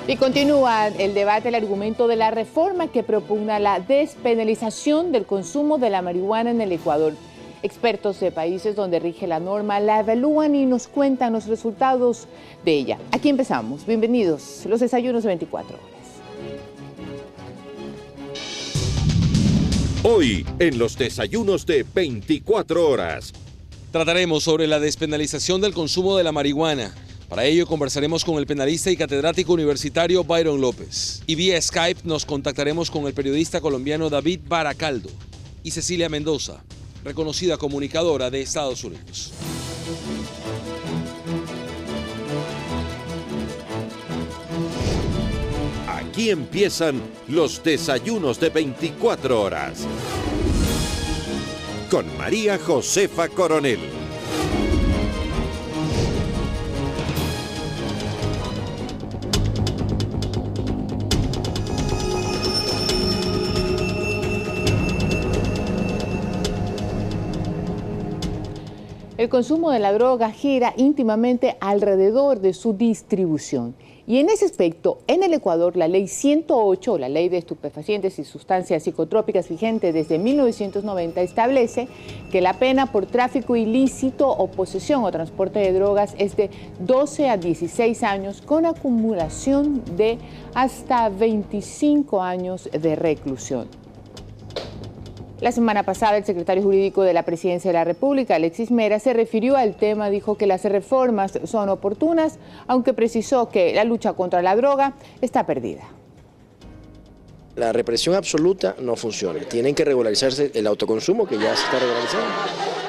Y continúa el debate, el argumento de la reforma que propugna la despenalización del consumo de la marihuana en el Ecuador. Expertos de países donde rige la norma la evalúan y nos cuentan los resultados de ella. Aquí empezamos. Bienvenidos, los desayunos de 24 horas. Hoy, en los desayunos de 24 horas. Trataremos sobre la despenalización del consumo de la marihuana. Para ello conversaremos con el penalista y catedrático universitario Byron López. Y vía Skype nos contactaremos con el periodista colombiano David Baracaldo y Cecilia Mendoza, reconocida comunicadora de Estados Unidos. Aquí empiezan los desayunos de 24 horas. Con María Josefa Coronel. El consumo de la droga gira íntimamente alrededor de su distribución. Y en ese aspecto, en el Ecuador, la Ley 108, la Ley de Estupefacientes y Sustancias Psicotrópicas vigente desde 1990, establece que la pena por tráfico ilícito o posesión o transporte de drogas es de 12 a 16 años con acumulación de hasta 25 años de reclusión. La semana pasada, el secretario jurídico de la Presidencia de la República, Alexis Mera, se refirió al tema, dijo que las reformas son oportunas, aunque precisó que la lucha contra la droga está perdida. La represión absoluta no funciona. Tienen que regularizarse el autoconsumo, que ya se está regularizando.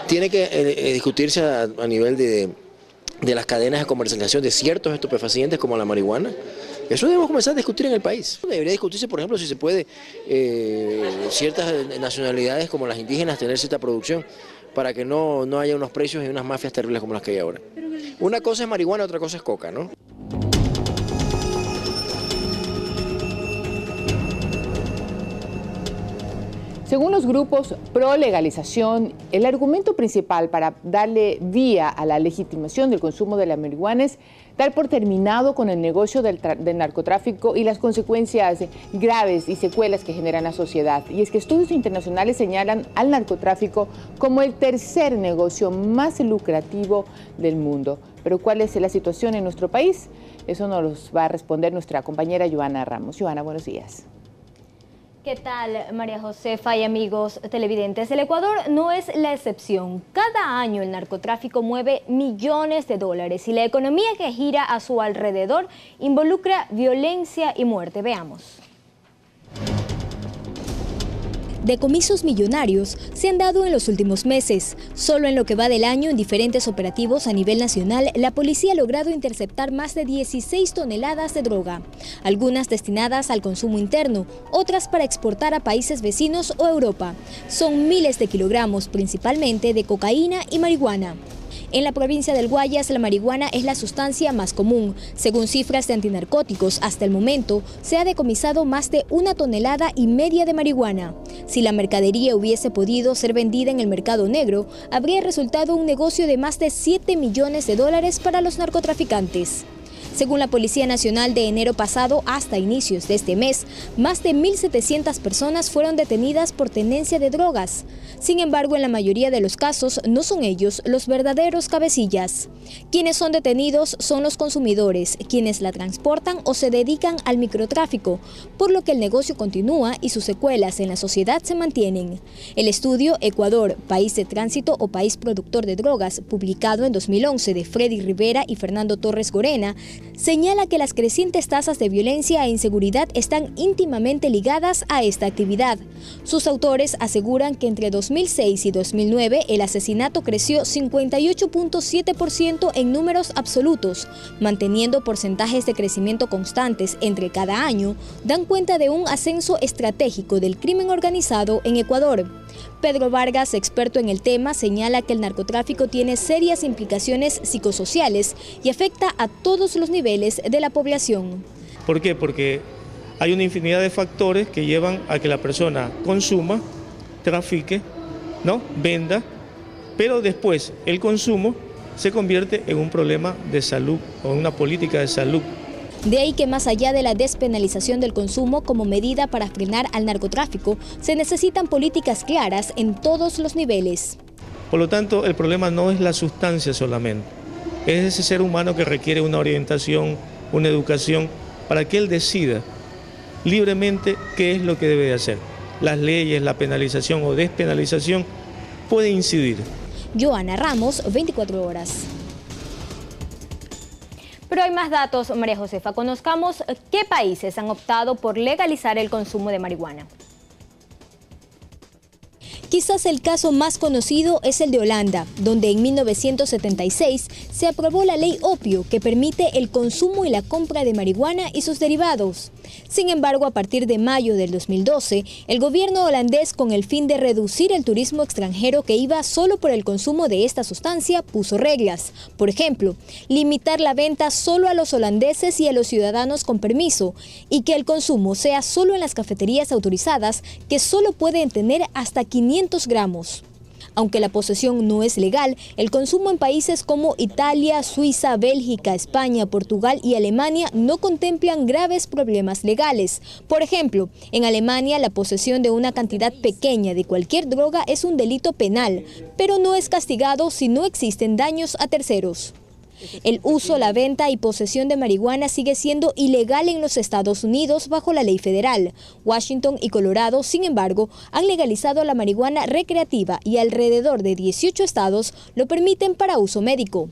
Tiene que discutirse a nivel de las cadenas de comercialización de ciertos estupefacientes como la marihuana. Eso debemos comenzar a discutir en el país. Debería discutirse, por ejemplo, si se puede ciertas nacionalidades como las indígenas tener cierta producción para que no haya unos precios y unas mafias terribles como las que hay ahora. Una cosa es marihuana, otra cosa es coca, ¿no? Según los grupos pro legalización, el argumento principal para darle vía a la legitimación del consumo de la marihuana es dar por terminado con el negocio del narcotráfico y las consecuencias graves y secuelas que genera en la sociedad. Y es que estudios internacionales señalan al narcotráfico como el tercer negocio más lucrativo del mundo. Pero ¿cuál es la situación en nuestro país? Eso nos lo va a responder nuestra compañera Joana Ramos. Joana, buenos días. ¿Qué tal, María Josefa y amigos televidentes? El Ecuador no es la excepción. Cada año el narcotráfico mueve millones de dólares y la economía que gira a su alrededor involucra violencia y muerte. Veamos. Decomisos millonarios se han dado en los últimos meses. Solo en lo que va del año, en diferentes operativos a nivel nacional, la policía ha logrado interceptar más de 16 toneladas de droga, algunas destinadas al consumo interno, otras para exportar a países vecinos o Europa. Son miles de kilogramos, principalmente de cocaína y marihuana. En la provincia del Guayas, la marihuana es la sustancia más común. Según cifras de antinarcóticos, hasta el momento se ha decomisado más de 1,5 toneladas de marihuana. Si la mercadería hubiese podido ser vendida en el mercado negro, habría resultado un negocio de más de 7 millones de dólares para los narcotraficantes. Según la Policía Nacional, de enero pasado hasta inicios de este mes, más de 1.700 personas fueron detenidas por tenencia de drogas. Sin embargo, en la mayoría de los casos no son ellos los verdaderos cabecillas. Quienes son detenidos son los consumidores, quienes la transportan o se dedican al microtráfico, por lo que el negocio continúa y sus secuelas en la sociedad se mantienen. El estudio Ecuador, país de tránsito o país productor de drogas, publicado en 2011 de Freddy Rivera y Fernando Torres Gorena, señala que las crecientes tasas de violencia e inseguridad están íntimamente ligadas a esta actividad. Sus autores aseguran que entre 2006 y 2009 el asesinato creció 58.7% en números absolutos, manteniendo porcentajes de crecimiento constantes entre cada año, dan cuenta de un ascenso estratégico del crimen organizado en Ecuador. Pedro Vargas, experto en el tema, señala que el narcotráfico tiene serias implicaciones psicosociales y afecta a todos los niveles de la población. ¿Por qué? Porque hay una infinidad de factores que llevan a que la persona consuma, trafique, ¿no? Venda, pero después el consumo se convierte en un problema de salud o en una política de salud. De ahí que más allá de la despenalización del consumo como medida para frenar al narcotráfico, se necesitan políticas claras en todos los niveles. Por lo tanto, el problema no es la sustancia solamente, es ese ser humano que requiere una orientación, una educación, para que él decida libremente qué es lo que debe de hacer. Las leyes, la penalización o despenalización puede incidir. Joana Ramos, 24 horas. Pero hay más datos, María Josefa. Conozcamos qué países han optado por legalizar el consumo de marihuana. Quizás el caso más conocido es el de Holanda, donde en 1976 se aprobó la ley opio que permite el consumo y la compra de marihuana y sus derivados. Sin embargo, a partir de mayo del 2012, el gobierno holandés, con el fin de reducir el turismo extranjero que iba solo por el consumo de esta sustancia, puso reglas. Por ejemplo, limitar la venta solo a los holandeses y a los ciudadanos con permiso, y que el consumo sea solo en las cafeterías autorizadas, que solo pueden tener hasta 500 gramos. Aunque la posesión no es legal, el consumo en países como Italia, Suiza, Bélgica, España, Portugal y Alemania no contemplan graves problemas legales. Por ejemplo, en Alemania la posesión de una cantidad pequeña de cualquier droga es un delito penal, pero no es castigado si no existen daños a terceros. El uso, la venta y posesión de marihuana sigue siendo ilegal en los Estados Unidos bajo la ley federal. Washington y Colorado, sin embargo, han legalizado la marihuana recreativa y alrededor de 18 estados lo permiten para uso médico.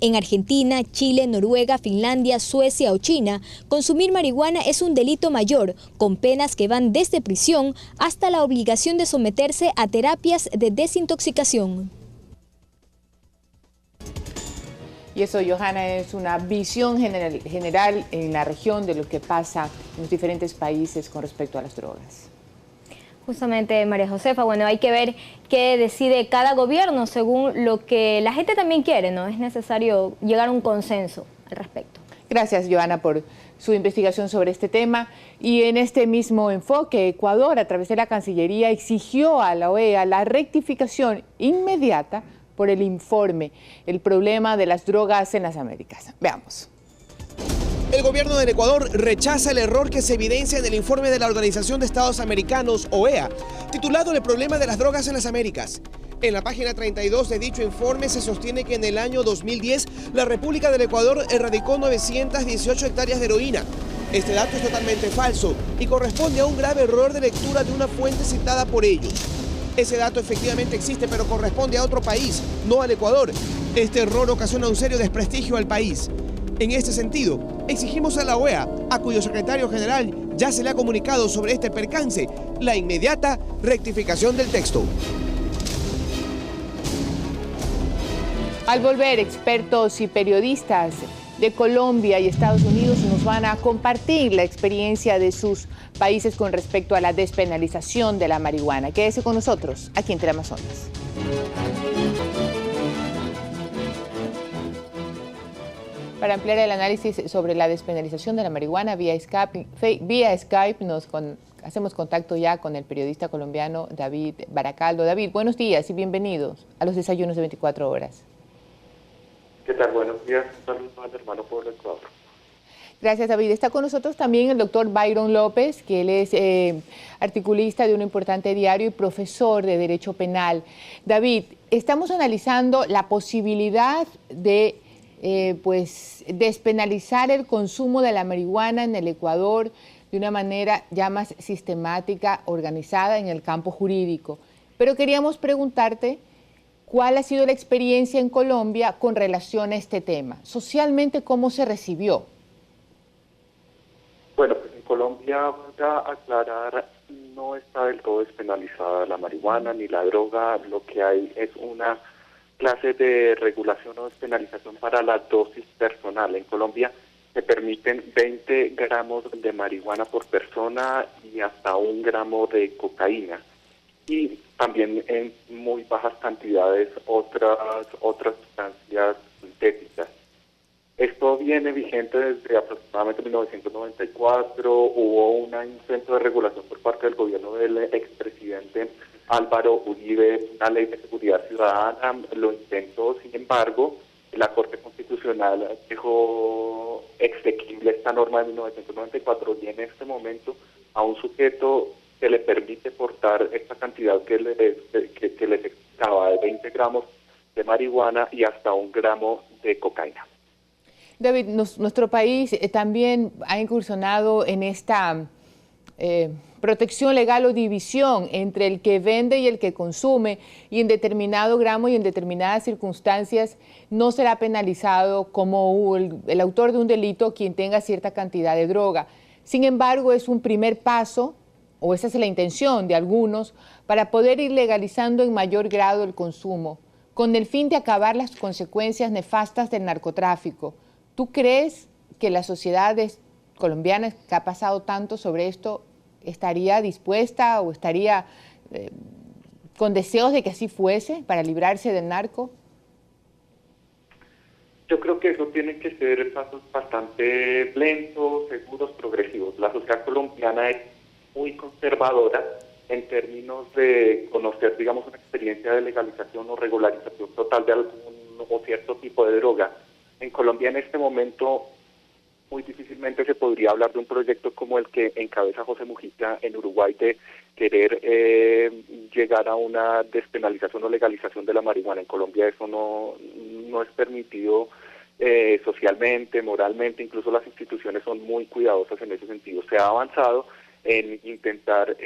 En Argentina, Chile, Noruega, Finlandia, Suecia o China, consumir marihuana es un delito mayor, con penas que van desde prisión hasta la obligación de someterse a terapias de desintoxicación. Y eso, Johanna, es una visión general en la región de lo que pasa en los diferentes países con respecto a las drogas. Justamente, María Josefa, bueno, hay que ver qué decide cada gobierno según lo que la gente también quiere, ¿no? Es necesario llegar a un consenso al respecto. Gracias, Johanna, por su investigación sobre este tema. Y en este mismo enfoque, Ecuador, a través de la Cancillería, exigió a la OEA la rectificación inmediata por el informe, el problema de las drogas en las Américas. Veamos. El gobierno del Ecuador rechaza el error que se evidencia en el informe de la Organización de Estados Americanos, OEA, titulado El problema de las drogas en las Américas. En la página 32 de dicho informe se sostiene que en el año 2010 la República del Ecuador erradicó 918 hectáreas de heroína. Este dato es totalmente falso y corresponde a un grave error de lectura de una fuente citada por ellos. Ese dato efectivamente existe, pero corresponde a otro país, no al Ecuador. Este error ocasiona un serio desprestigio al país. En este sentido, exigimos a la OEA, a cuyo secretario general ya se le ha comunicado sobre este percance, la inmediata rectificación del texto. Al volver, expertos y periodistas de Colombia y Estados Unidos nos van a compartir la experiencia de sus países con respecto a la despenalización de la marihuana. Quédese con nosotros aquí en Teleamazonas. Para ampliar el análisis sobre la despenalización de la marihuana vía Skype hacemos contacto ya con el periodista colombiano David Baracaldo. David, buenos días y bienvenidos a los desayunos de 24 horas. ¿Qué tal? Buenos días. Un saludo al hermano pueblo de Ecuador. Gracias, David. Está con nosotros también el doctor Byron López, que él es articulista de un importante diario y profesor de Derecho Penal. David, estamos analizando la posibilidad de despenalizar el consumo de la marihuana en el Ecuador de una manera ya más sistemática, organizada en el campo jurídico. Pero queríamos preguntarte cuál ha sido la experiencia en Colombia con relación a este tema. Socialmente, ¿cómo se recibió? Bueno, pues en Colombia, para aclarar, no está del todo despenalizada la marihuana ni la droga. Lo que hay es una clase de regulación o despenalización para la dosis personal. En Colombia se permiten 20 gramos de marihuana por persona y hasta 1 gramo de cocaína. Y también en muy bajas cantidades otras sustancias sintéticas. Esto viene vigente desde aproximadamente 1994. Hubo un intento de regulación por parte del gobierno del expresidente Álvaro Uribe, una ley de seguridad ciudadana. Lo intentó, sin embargo, la Corte Constitucional dejó exequible esta norma de 1994 y en este momento a un sujeto se le permite portar esta cantidad que les explicaba de 20 gramos de marihuana y hasta 1 gramo de cocaína. David, nuestro país también ha incursionado en esta protección legal o división entre el que vende y el que consume, y en determinado gramo y en determinadas circunstancias no será penalizado como el autor de un delito quien tenga cierta cantidad de droga. Sin embargo, es un primer paso, o esa es la intención de algunos, para poder ir legalizando en mayor grado el consumo, con el fin de acabar las consecuencias nefastas del narcotráfico. ¿Tú crees que la sociedad colombiana, que ha pasado tanto sobre esto, estaría dispuesta o estaría con deseos de que así fuese para librarse del narco? Yo creo que eso tiene que ser pasos bastante lentos, seguros, progresivos. La sociedad colombiana es muy conservadora en términos de conocer, digamos, una experiencia de legalización o regularización total de algún o cierto tipo de droga. En Colombia en este momento muy difícilmente se podría hablar de un proyecto como el que encabeza José Mujica en Uruguay de querer llegar a una despenalización o legalización de la marihuana. En Colombia eso no es permitido socialmente, moralmente, incluso las instituciones son muy cuidadosas en ese sentido. Se ha avanzado en intentar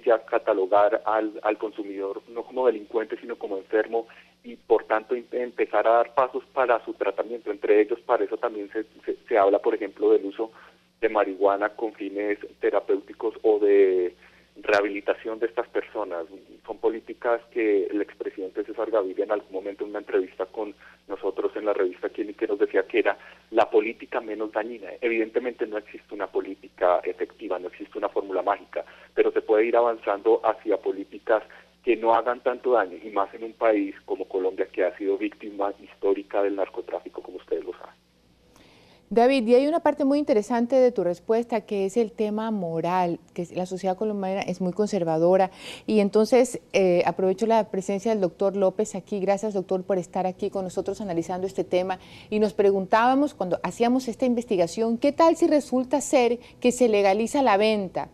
ya catalogar al consumidor no como delincuente, sino como enfermo, y por tanto empezar a dar pasos para su tratamiento. Entre ellos, para eso también se habla, por ejemplo, del uso de marihuana con fines terapéuticos o de rehabilitación de estas personas. Son políticas que el expresidente César Gaviria en algún momento en una entrevista con nosotros en la revista Química nos decía que era la política menos dañina. Evidentemente no existe una política efectiva, no existe una fórmula mágica, pero se puede ir avanzando hacia políticas que no hagan tanto daño, y más en un país como Colombia, que ha sido víctima histórica del narcotráfico, como ustedes lo saben. David, y hay una parte muy interesante de tu respuesta, que es el tema moral, que la sociedad colombiana es muy conservadora, y entonces aprovecho la presencia del doctor López aquí. Gracias, doctor, por estar aquí con nosotros analizando este tema, y nos preguntábamos cuando hacíamos esta investigación, ¿qué tal si resulta ser que se legaliza la venta?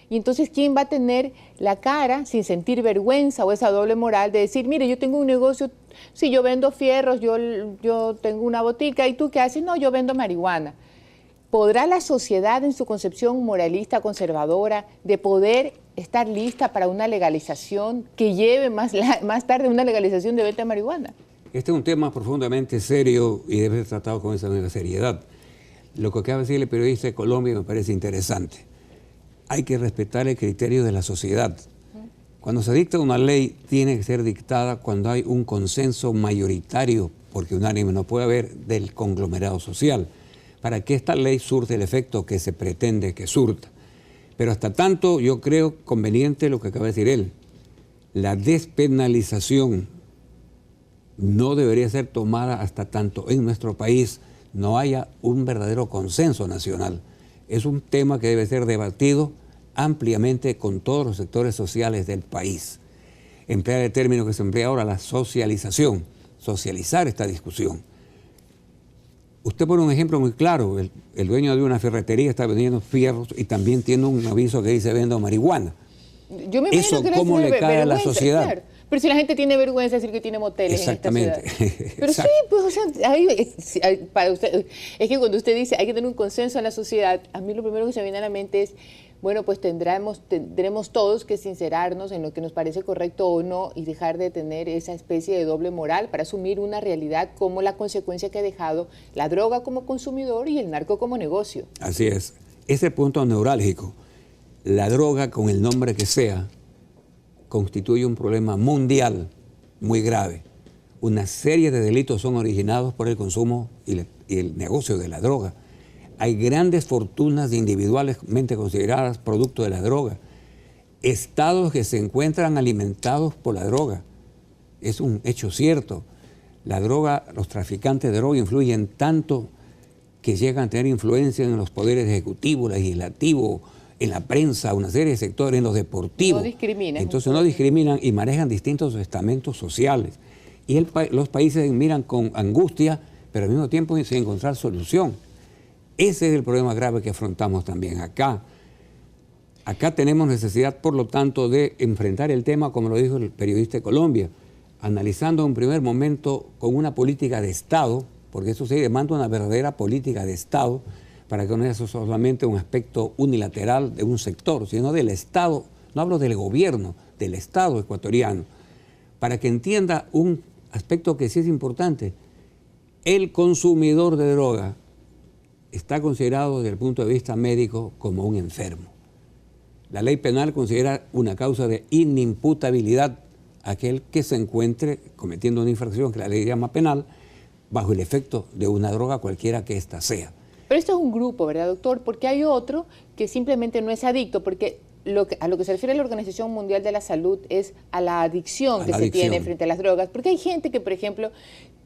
Y entonces, ¿quién va a tener la cara, sin sentir vergüenza o esa doble moral de decir, mire, yo tengo un negocio, si yo vendo fierros, yo tengo una botica, ¿y tú qué haces? No, yo vendo marihuana. ¿Podrá la sociedad, en su concepción moralista, conservadora, de poder estar lista para una legalización que lleve más tarde una legalización de venta de marihuana? Este es un tema profundamente serio y debe ser tratado con esa misma seriedad. Lo que acaba de decir el periodista de Colombia me parece interesante. Hay que respetar el criterio de la sociedad. Cuando se dicta una ley, tiene que ser dictada cuando hay un consenso mayoritario, porque unánime no puede haber, del conglomerado social, para que esta ley surte el efecto que se pretende que surta. Pero hasta tanto, yo creo conveniente lo que acaba de decir él. La despenalización no debería ser tomada hasta tanto en nuestro país no haya un verdadero consenso nacional. Es un tema que debe ser debatido ampliamente con todos los sectores sociales del país. Emplear el término que se emplea ahora, la socialización, socializar esta discusión. Usted pone un ejemplo muy claro, el dueño de una ferretería está vendiendo fierros y también tiene un aviso que dice vendo marihuana. Eso, que ¿cómo le cae a la sociedad? Claro. Pero si la gente tiene vergüenza de decir que tiene moteles en esta ciudad. Pero exacto. Sí, pues, o sea, para usted, es que cuando usted dice hay que tener un consenso en la sociedad, a mí lo primero que se me viene a la mente es, bueno, pues tendremos todos que sincerarnos en lo que nos parece correcto o no y dejar de tener esa especie de doble moral para asumir una realidad como la consecuencia que ha dejado la droga como consumidor y el narco como negocio. Así es. Ese punto neurálgico, la droga con el nombre que sea, constituye un problema mundial muy grave. Una serie de delitos son originados por el consumo y el negocio de la droga. Hay grandes fortunas individualmente consideradas producto de la droga. Estados que se encuentran alimentados por la droga. Es un hecho cierto. La droga, los traficantes de droga influyen tanto que llegan a tener influencia en los poderes ejecutivo, legislativo, en la prensa, una serie de sectores, en los deportivos. No discriminan. Entonces no discriminan y manejan distintos estamentos sociales. Y los países miran con angustia, pero al mismo tiempo sin encontrar solución. Ese es el problema grave que afrontamos también acá. Acá tenemos necesidad, por lo tanto, de enfrentar el tema, como lo dijo el periodista de Colombia, analizando en un primer momento con una política de Estado, porque eso se demanda una verdadera política de Estado, para que no sea solamente un aspecto unilateral de un sector, sino del Estado, no hablo del gobierno, del Estado ecuatoriano, para que entienda un aspecto que sí es importante. El consumidor de droga está considerado desde el punto de vista médico como un enfermo. La ley penal considera una causa de inimputabilidad aquel que se encuentre cometiendo una infracción que la ley llama penal bajo el efecto de una droga cualquiera que ésta sea. Pero esto es un grupo, ¿verdad, doctor? Porque hay otro que simplemente no es adicto, porque a lo que se refiere la Organización Mundial de la Salud es a la adicción que se tiene frente a las drogas. Porque hay gente que, por ejemplo,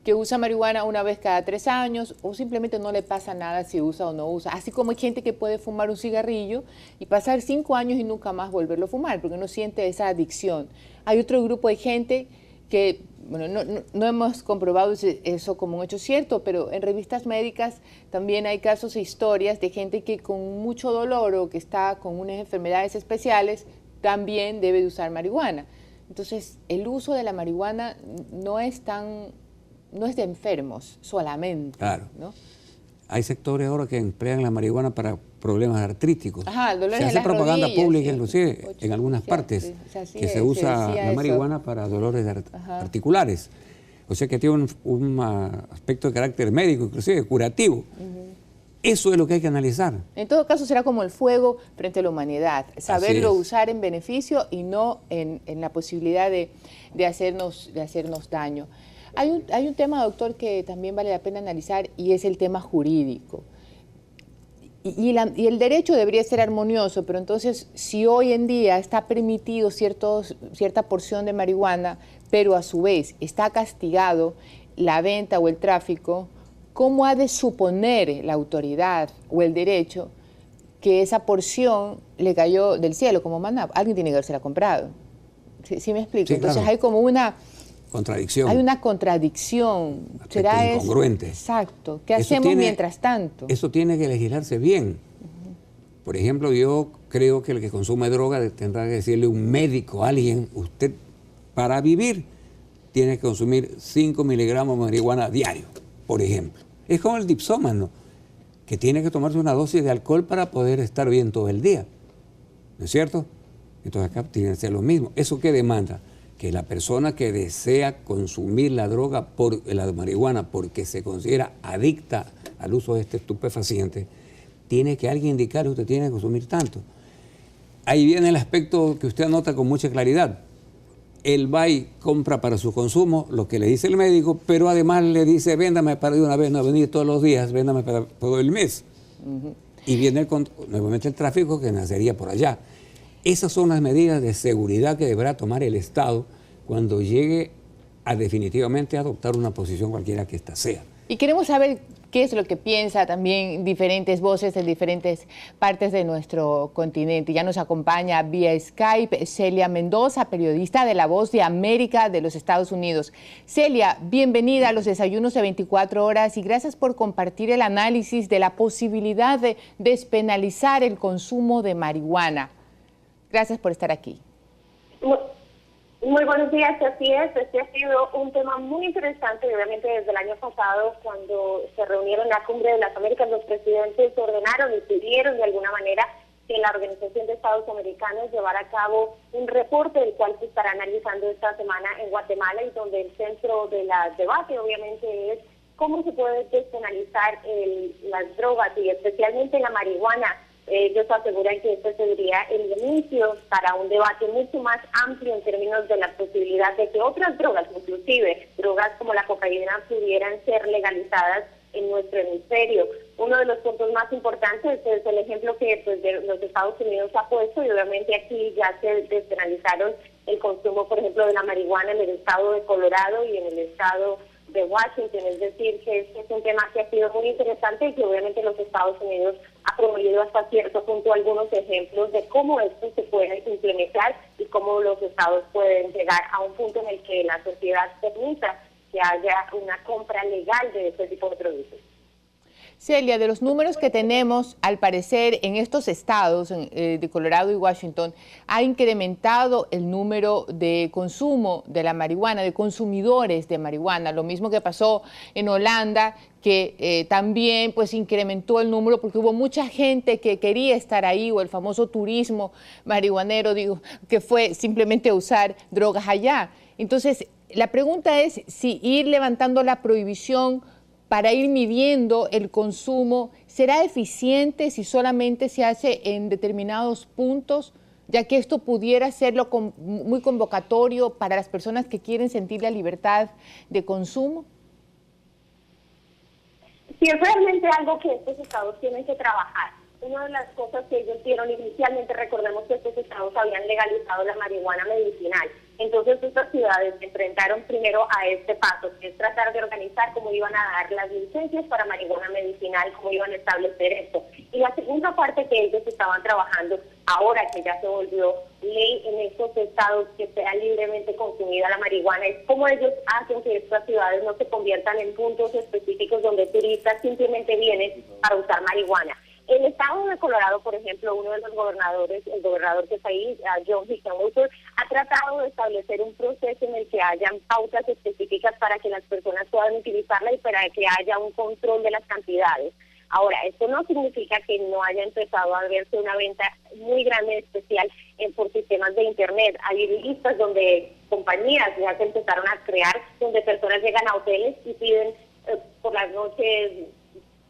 que usa marihuana una vez cada 3 años o simplemente no le pasa nada si usa o no usa. Así como hay gente que puede fumar un cigarrillo y pasar 5 años y nunca más volverlo a fumar porque no siente esa adicción. Hay otro grupo de gente que, bueno, no hemos comprobado eso como un hecho cierto, pero en revistas médicas también hay casos e historias de gente que con mucho dolor o que está con unas enfermedades especiales también debe de usar marihuana. Entonces, el uso de la marihuana no es de enfermos solamente. Claro. ¿No? Hay sectores ahora que emplean la marihuana para problemas articulares. Ajá, dolores se hace en las propaganda rodillas, pública, sí, inclusive en algunas partes, que se usa la marihuana para dolores articulares. O sea que tiene un aspecto de carácter médico, inclusive curativo. Eso es lo que hay que analizar. En todo caso será como el fuego frente a la humanidad, saberlo usar en beneficio y no en la posibilidad de hacernos daño. Hay un tema, doctor, que también vale la pena analizar y es el tema jurídico. Y el derecho debería ser armonioso, pero entonces si hoy en día está permitido cierta porción de marihuana, pero a su vez está castigado la venta o el tráfico, ¿cómo ha de suponer la autoridad o el derecho que esa porción le cayó del cielo como maná? Alguien tiene que habérsela comprado. ¿Sí me explico? Sí, entonces claro. hay como una contradicción. Hay una contradicción. ¿Será incongruente? Exacto. ¿Qué hacemos mientras tanto? Eso tiene que legislarse bien. Por ejemplo, yo creo que el que consume droga tendrá que decirle un médico, alguien, usted para vivir tiene que consumir 5 miligramos de marihuana diario, por ejemplo. Es como el dipsómano, que tiene que tomarse una dosis de alcohol para poder estar bien todo el día. ¿No es cierto? Entonces acá tiene que ser lo mismo. ¿Eso qué demanda? Que la persona que desea consumir la droga, la marihuana, porque se considera adicta al uso de este estupefaciente, tiene que alguien indicar que usted tiene que consumir tanto. Ahí viene el aspecto que usted anota con mucha claridad. Él va y compra para su consumo lo que le dice el médico, pero además le dice, véndame para de una vez, no venir todos los días, véndame para todo el mes. Y viene nuevamente el tráfico que nacería por allá. Esas son las medidas de seguridad que deberá tomar el Estado cuando llegue a definitivamente adoptar una posición cualquiera que ésta sea. Y queremos saber qué es lo que piensa también diferentes voces de diferentes partes de nuestro continente. Ya nos acompaña vía Skype Celia Mendoza, periodista de La Voz de América de los Estados Unidos. Celia, bienvenida a los desayunos de 24 horas y gracias por compartir el análisis de la posibilidad de despenalizar el consumo de marihuana. Gracias por estar aquí. Muy buenos días, así es. Este ha sido un tema muy interesante, obviamente desde el año pasado, cuando se reunieron en la Cumbre de las Américas, los presidentes ordenaron y pidieron de alguna manera que la Organización de Estados Americanos llevara a cabo un reporte, el cual se estará analizando esta semana en Guatemala, y donde el centro del debate obviamente es cómo se puede despenalizar las drogas y especialmente la marihuana. Ellos aseguran que este sería el inicio para un debate mucho más amplio en términos de la posibilidad de que otras drogas, inclusive drogas como la cocaína, pudieran ser legalizadas en nuestro hemisferio. Uno de los puntos más importantes es el ejemplo que de los Estados Unidos ha puesto, y obviamente aquí ya se despenalizaron el consumo, por ejemplo, de la marihuana en el estado de Colorado y en el estado de Washington. Es decir, que este es un tema que ha sido muy interesante y que obviamente los Estados Unidos ha promovido hasta cierto punto algunos ejemplos de cómo esto se puede implementar y cómo los estados pueden llegar a un punto en el que la sociedad permita que haya una compra legal de este tipo de productos. Celia, de los números que tenemos, al parecer en estos estados, de Colorado y Washington, ha incrementado el número de consumo de la marihuana, de consumidores de marihuana. Lo mismo que pasó en Holanda, que también pues incrementó el número porque hubo mucha gente que quería estar ahí, o el famoso turismo marihuanero, digo, que fue simplemente usar drogas allá. Entonces, la pregunta es si ir levantando la prohibición para ir midiendo el consumo, ¿será eficiente si solamente se hace en determinados puntos, ya que esto pudiera serlo muy convocatorio para las personas que quieren sentir la libertad de consumo? Sí, es realmente algo que estos estados tienen que trabajar. Una de las cosas que ellos dieron inicialmente, recordemos que estos estados habían legalizado la marihuana medicinal. Entonces estas ciudades se enfrentaron primero a este paso, que es tratar de organizar cómo iban a dar las licencias para marihuana medicinal, cómo iban a establecer esto. Y la segunda parte que ellos estaban trabajando, ahora que ya se volvió ley en estos estados que sea libremente consumida la marihuana, es cómo ellos hacen que estas ciudades no se conviertan en puntos específicos donde turistas simplemente vienen para usar marihuana. El estado de Colorado, por ejemplo, uno de los gobernadores, el gobernador que está ahí, John Hickenlooper, ha tratado de establecer un proceso en el que hayan pautas específicas para que las personas puedan utilizarla y para que haya un control de las cantidades. Ahora, esto no significa que no haya empezado a verse una venta muy grande, especial por sistemas de Internet. Hay listas donde compañías ya se empezaron a crear, donde personas llegan a hoteles y piden por las noches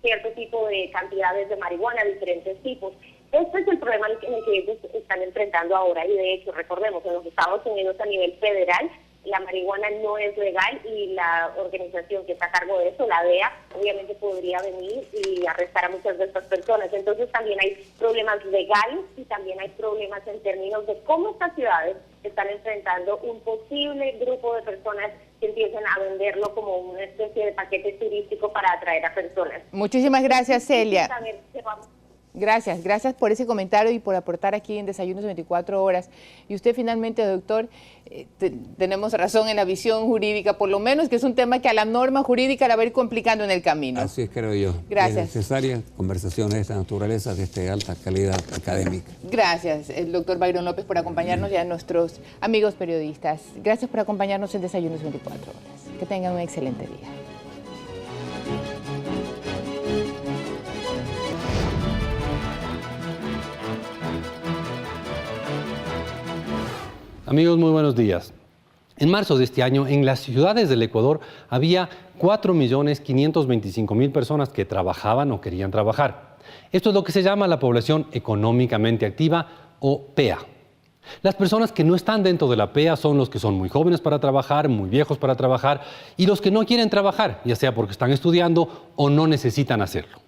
cierto tipo de cantidades de marihuana, diferentes tipos. Este es el problema en el que ellos están enfrentando ahora, y de hecho, recordemos, en los Estados Unidos a nivel federal, la marihuana no es legal y la organización que está a cargo de eso, la DEA, obviamente podría venir y arrestar a muchas de estas personas. Entonces también hay problemas legales y también hay problemas en términos de cómo estas ciudades están enfrentando un posible grupo de personas que empiecen a venderlo como una especie de paquete turístico para atraer a personas. Muchísimas gracias, Celia. Gracias por ese comentario y por aportar aquí en Desayunos 24 horas. Y usted finalmente, doctor, tenemos razón en la visión jurídica, por lo menos, que es un tema que a la norma jurídica la va a ir complicando en el camino. Así es, creo yo. Gracias. Es necesaria conversaciones de esta naturaleza, de alta calidad académica. Gracias, el doctor Byron López, por acompañarnos y a nuestros amigos periodistas. Gracias por acompañarnos en Desayunos 24 horas. Que tengan un excelente día. Amigos, muy buenos días. En marzo de este año, en las ciudades del Ecuador había 4.525.000 personas que trabajaban o querían trabajar. Esto es lo que se llama la población económicamente activa, o PEA. Las personas que no están dentro de la PEA son los que son muy jóvenes para trabajar, muy viejos para trabajar, y los que no quieren trabajar, ya sea porque están estudiando o no necesitan hacerlo.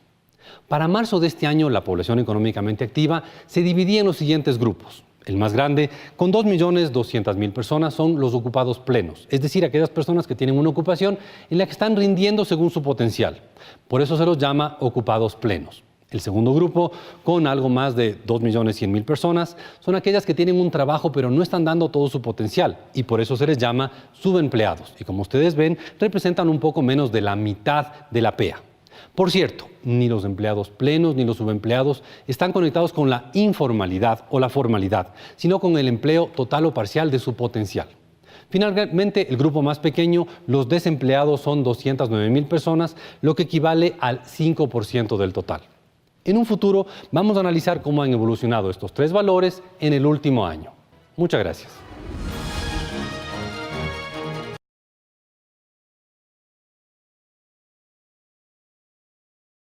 Para marzo de este año, la población económicamente activa se dividía en los siguientes grupos. El más grande, con 2.200.000 personas, son los ocupados plenos, es decir, aquellas personas que tienen una ocupación en la que están rindiendo según su potencial. Por eso se los llama ocupados plenos. El segundo grupo, con algo más de 2.100.000 personas, son aquellas que tienen un trabajo pero no están dando todo su potencial, y por eso se les llama subempleados. Y como ustedes ven, representan un poco menos de la mitad de la PEA. Por cierto, ni los empleados plenos ni los subempleados están conectados con la informalidad o la formalidad, sino con el empleo total o parcial de su potencial. Finalmente, el grupo más pequeño, los desempleados, son 209.000 personas, lo que equivale al 5% del total. En un futuro, vamos a analizar cómo han evolucionado estos tres valores en el último año. Muchas gracias.